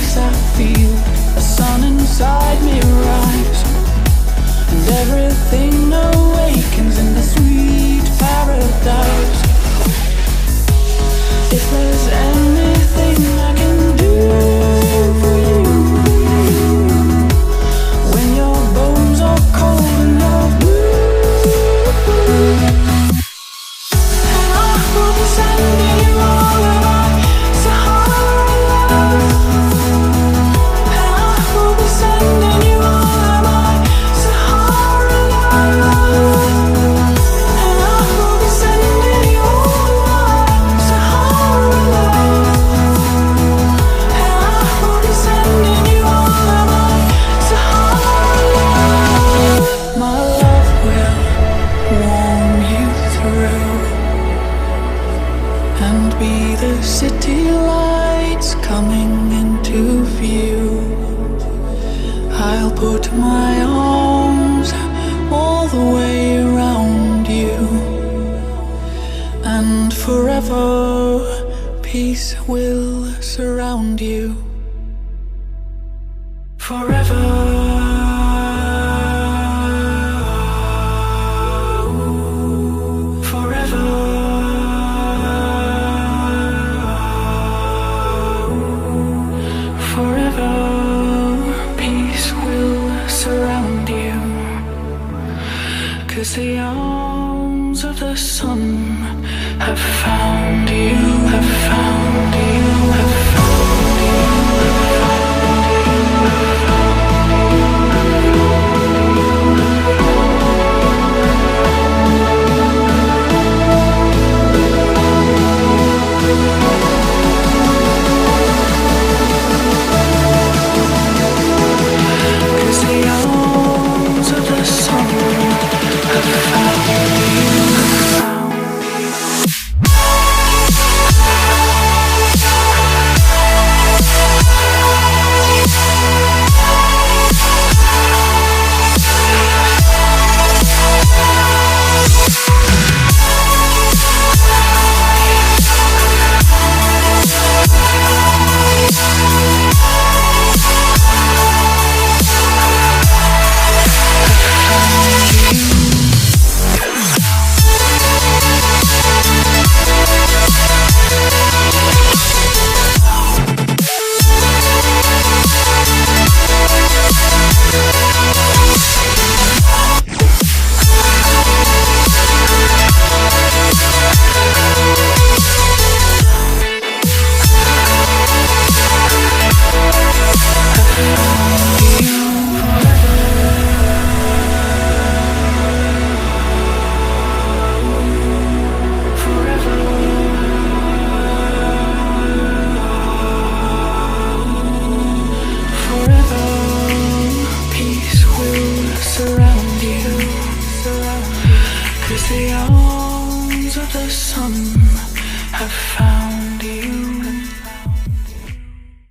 as I feel the sun inside me rise, and everything awakens in the sweet paradise. If there's anything I can do for you, when your bones are cold and you're blue, and I will be sending you all of my Sahara love, and I will be sending you all of my Sahara love, and I will be sending you all of my Sahara love, and I will be sending you all of my Sahara love. My love will warm you through and be the city lights coming into view. I'll put my arms all the way around you, and forever peace will surround you. Forever